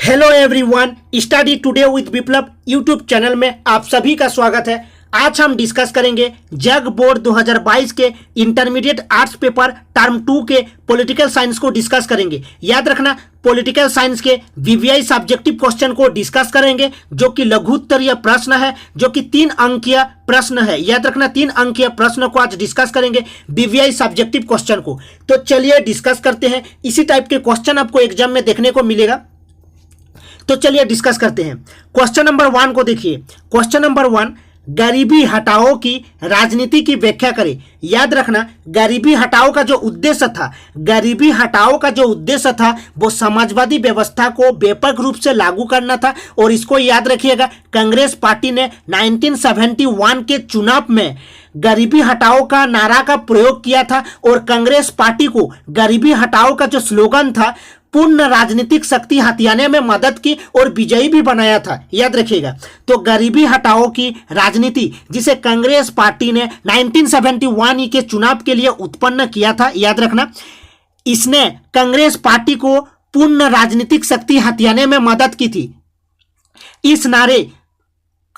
Hello everyone, study today with Viplav YouTube channel में आप सभी का स्वागत है। आज हम डिस्कस करेंगे जग बोर्ड 2022 के इंटरमीडिएट आर्ट्स पेपर टर्म 2 के पॉलिटिकल साइंस को डिस्कस करेंगे। याद रखना, पॉलिटिकल साइंस के वीवीआई सब्जेक्टिव क्वेश्चन को डिस्कस करेंगे जो कि लघुत्तरीय प्रश्न है, जो कि 3 अंकीय प्रश्न है। याद रखना, 3 अंकीय प्रश्न को आज डिस्कस करेंगे वीवीआई सब्जेक्टिव क्वेश्चन को। तो चलिए डिस्कस करते हैं। इसी टाइप के क्वेश्चन आपको एग्जाम में देखने को मिलेगा, तो चलिए डिस्कस करते हैं। क्वेश्चन नंबर 1 को देखिए। क्वेश्चन नंबर 1, गरीबी हटाओ की राजनीति की व्याख्या करें। याद रखना, गरीबी हटाओ का जो उद्देश्य था, गरीबी हटाओ का जो उद्देश्य था वो समाजवादी व्यवस्था को व्यापक रूप से लागू करना था। और इसको याद रखिएगा, कांग्रेस पार्टी ने 1971 के चुनाव में गरीबी हटाओ का नारा का प्रयोग किया था और कांग्रेस पार्टी को गरीबी हटाओ का जो स्लोगन था पूर्ण राजनीतिक शक्ति हथियाने में मदद की और विजयी भी बनाया था। याद रखिएगा, तो गरीबी हटाओ की राजनीति जिसे कांग्रेस पार्टी ने 1971 के चुनाव के लिए उत्पन्न किया था, याद रखना, इसने कांग्रेस पार्टी को पूर्ण राजनीतिक शक्ति हथियाने में मदद की थी। इस नारे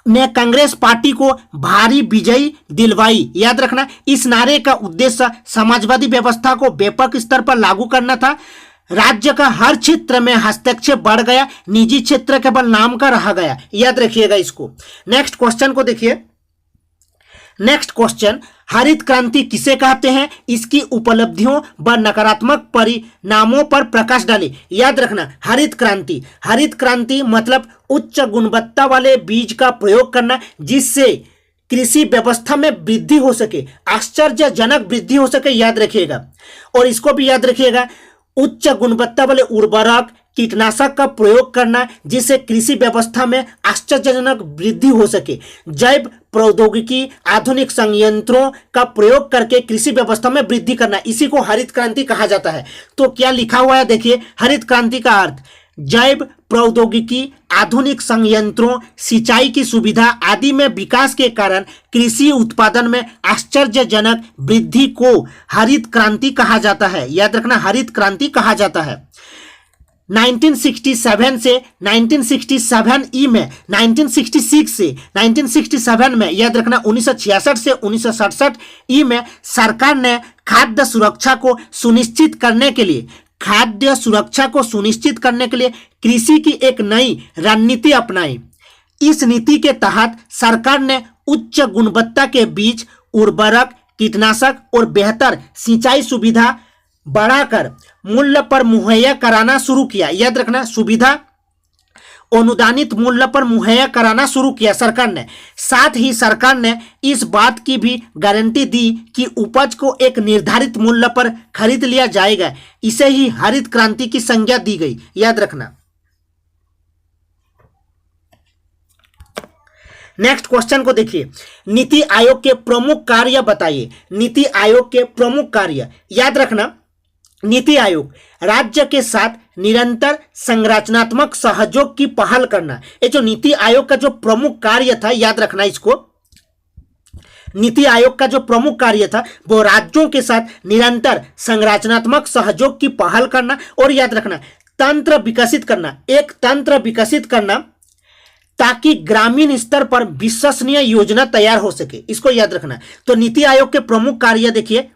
ने कांग्रेस पार्टी को भारी विजयी दिलवाई। याद रखना, इस नारे का उद्देश्य समाजवादी व्यवस्था को व्यापक स्तर पर लागू करना था। राज्य का हर क्षेत्र में हस्तक्षेप बढ़ गया, निजी क्षेत्र केवल नाम का रह गया। याद रखिएगा इसको। नेक्स्ट क्वेश्चन को देखिए। नेक्स्ट क्वेश्चन, हरित क्रांति किसे कहते हैं, इसकी उपलब्धियों व नकारात्मक परिणामों पर प्रकाश डाले। याद रखना, हरित क्रांति मतलब उच्च गुणवत्ता वाले बीज का प्रयोग करना जिससे कृषि व्यवस्था में वृद्धि हो सके, आश्चर्यजनक वृद्धि हो सके। याद रखिएगा, और इसको भी याद रखिएगा, उच्च गुणवत्ता वाले उर्वरक कीटनाशक का प्रयोग करना जिससे कृषि व्यवस्था में आश्चर्यजनक वृद्धि हो सके। जैव प्रौद्योगिकी आधुनिक संयंत्रों का प्रयोग करके कृषि व्यवस्था में वृद्धि करना, इसी को हरित क्रांति कहा जाता है। तो क्या लिखा हुआ है देखिए, हरित क्रांति का अर्थ जैव प्रौद्योगिकी आधुनिक संयंत्रों सिंचाई की सुविधा आदि में विकास के कारण कृषि उत्पादन में आश्चर्यजनक वृद्धि को हरित क्रांति कहा जाता है। याद रखना, हरित क्रांति कहा जाता है। 1967 से 1967 ई में, 1966 से 1967 में, याद रखना 1966 से 1967 ई में सरकार ने खाद्य सुरक्षा को सुनिश्चित करने के लिए कृषि की एक नई रणनीति अपनाई। इस नीति के तहत सरकार ने उच्च गुणवत्ता के बीज, उर्वरक, कीटनाशक और बेहतर सिंचाई सुविधा बढ़ाकर मूल्य पर मुहैया कराना शुरू किया। याद रखना, सुविधा अनुदानित मूल्य पर मुहैया कराना शुरू किया सरकार ने। साथ ही सरकार ने इस बात की भी गारंटी दी कि उपज को एक निर्धारित मूल्य पर खरीद लिया जाएगा। इसे ही हरित क्रांति की संज्ञा दी गई। याद रखना। नेक्स्ट क्वेश्चन को देखिए। नीति आयोग के प्रमुख कार्य बताइए। नीति आयोग के प्रमुख कार्य, याद रखना, नीति आयोग राज्य के साथ निरंतर संरचनात्मक सहयोग की पहल करना। ये जो नीति आयोग का जो प्रमुख कार्य था, याद रखना इसको, नीति आयोग का जो प्रमुख कार्य था वो राज्यों के साथ निरंतर संरचनात्मक सहयोग की पहल करना। और याद रखना, तंत्र विकसित करना, एक तंत्र विकसित करना ताकि ग्रामीण स्तर पर विश्वसनीय योजना तैयार हो सके। इसको याद रखना। तो नीति आयोग के प्रमुख कार्य देखिए,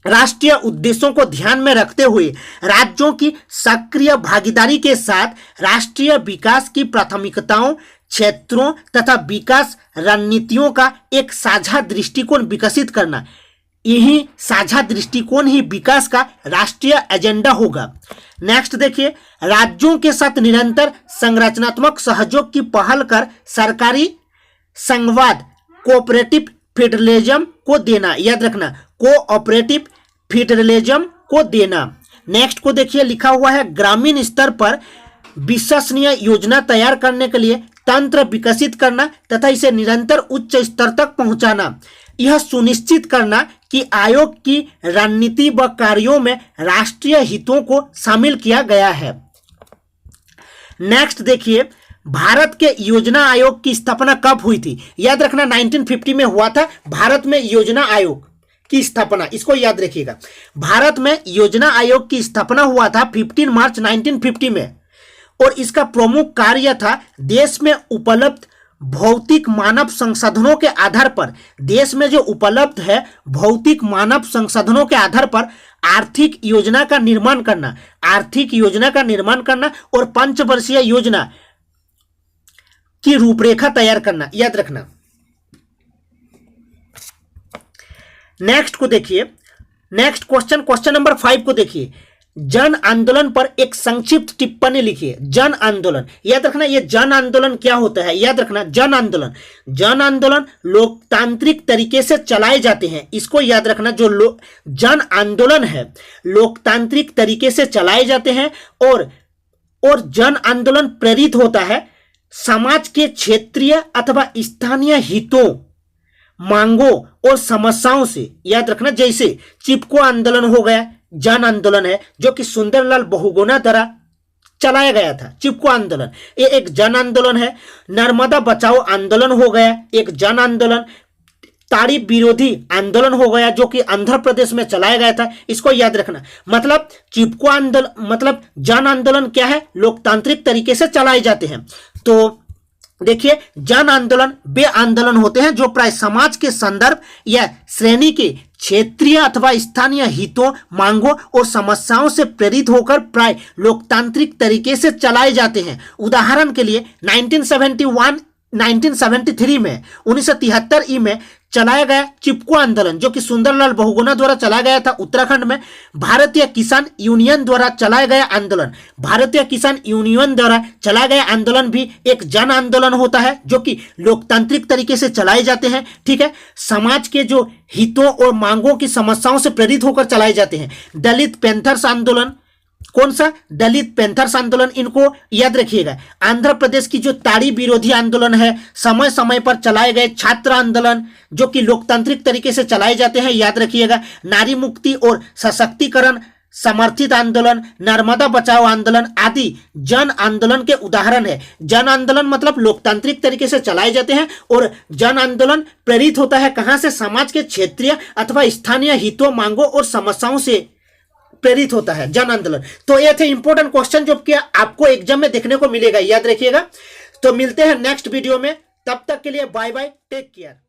राष्ट्रीय उद्देश्यों को ध्यान में रखते हुए राज्यों की सक्रिय भागीदारी के साथ राष्ट्रीय विकास की प्राथमिकताओं, क्षेत्रों तथा विकास रणनीतियों का एक साझा दृष्टिकोण विकसित करना। यही साझा दृष्टिकोण ही विकास का राष्ट्रीय एजेंडा होगा। नेक्स्ट देखिए, राज्यों के साथ निरंतर संरचनात्मक सहयोग की पहल कर सरकारी संघवाद कोऑपरेटिव फेडरलिज्म को देना। याद रखना, कोऑपरेटिव फेडरलिज्म को देना। नेक्स्ट को देखिए, लिखा हुआ है ग्रामीण स्तर पर विश्वसनीय योजना तैयार करने के लिए तंत्र विकसित करना तथा इसे निरंतर उच्च स्तर तक पहुंचाना। यह सुनिश्चित करना कि आयोग की रणनीति व कार्यों में राष्ट्रीय हितों को शामिल किया गया है। नेक्स्ट देखिए, भारत के योजना आयोग की स्थापना कब हुई थी। याद रखना, 1950 में हुआ था भारत में योजना आयोग की स्थापना, इसको याद रखिएगा। भारत में योजना आयोग की स्थापना हुआ था 15 मार्च 1950 में। और इसका प्रमुख कार्य था देश में उपलब्ध भौतिक मानव संसाधनों के आधार पर, देश में जो उपलब्ध है भौतिक मानव संसाधनों के आधार पर आर्थिक योजना का निर्माण करना, आर्थिक योजना का निर्माण करना और पंचवर्षीय योजना की रूपरेखा तैयार करना, याद रखना। नेक्स्ट को देखिए, नेक्स्ट क्वेश्चन नंबर 5 को देखिए। जन आंदोलन पर एक संक्षिप्त टिप्पणी लिखिए। जन आंदोलन, याद रखना ये जन आंदोलन क्या होता है, याद रखना जन आंदोलन, जन आंदोलन लोकतांत्रिक तरीके से चलाए जाते हैं, इसको याद रखना। जो जन आंदोलन है लोकतांत्रिक तरीके से चलाए जाते हैं और जन आंदोलन प्रेरित होता है समाज के क्षेत्रीय अथवा स्थानीय हितों, मांगों और समस्याओं से, याद रखना। जैसे चिपको आंदोलन हो गया, जन आंदोलन है जो कि सुंदरलाल बहुगुणा द्वारा चलाया गया था। चिपको आंदोलन ये एक जन आंदोलन है। नर्मदा बचाओ आंदोलन हो गया एक जन आंदोलन। ताड़ी विरोधी आंदोलन हो गया जो कि आंध्र प्रदेश में चलाया गया था, इसको याद रखना। मतलब चिपको आंदोलन मतलब जन आंदोलन क्या है, लोकतांत्रिक तरीके से चलाए जाते हैं। तो देखिए जन आंदोलन वे आंदोलन होते हैं जो प्राय समाज के संदर्भ या श्रेणी के क्षेत्रीय अथवा स्थानीय हितों, मांगों और समस्याओं से प्रेरित होकर प्राय लोकतांत्रिक तरीके से चलाए जाते हैं। उदाहरण के लिए 1973 में 1973 में चलाया गया चिपको आंदोलन जो कि सुंदरलाल बहुगुणा द्वारा चलाया गया था उत्तराखंड में। भारतीय किसान यूनियन द्वारा चलाया गया आंदोलन, भारतीय किसान यूनियन द्वारा चलाया गया आंदोलन भी एक जन आंदोलन होता है जो कि लोकतांत्रिक तरीके से चलाए जाते हैं। ठीक है, समाज के जो हितों और मांगों की समस्याओं से प्रेरित होकर चलाए जाते हैं। दलित पैंथर्स आंदोलन, कौन सा, दलित पैंथर्स आंदोलन, इनको याद रखिएगा। आंध्र प्रदेश की जो ताड़ी विरोधी आंदोलन है, समय समय पर चलाए गए छात्र आंदोलन जो कि लोकतांत्रिक तरीके से चलाए जाते हैं, याद रखिएगा। नारी मुक्ति और सशक्तिकरण समर्थित आंदोलन, नर्मदा बचाओ आंदोलन आदि जन आंदोलन के उदाहरण है। जन आंदोलन मतलब लोकतांत्रिक तरीके से चलाए जाते हैं और जन आंदोलन प्रेरित होता है कहां से, समाज के क्षेत्रीय अथवा स्थानीय हितों, मांगों और समस्याओं से प्रेरित होता है जन आंदोलन। तो ये थे इंपॉर्टेंट क्वेश्चन जो कि आपको एग्जाम में देखने को मिलेगा, याद रखिएगा। तो मिलते हैं नेक्स्ट वीडियो में, तब तक के लिए बाय बाय, टेक केयर।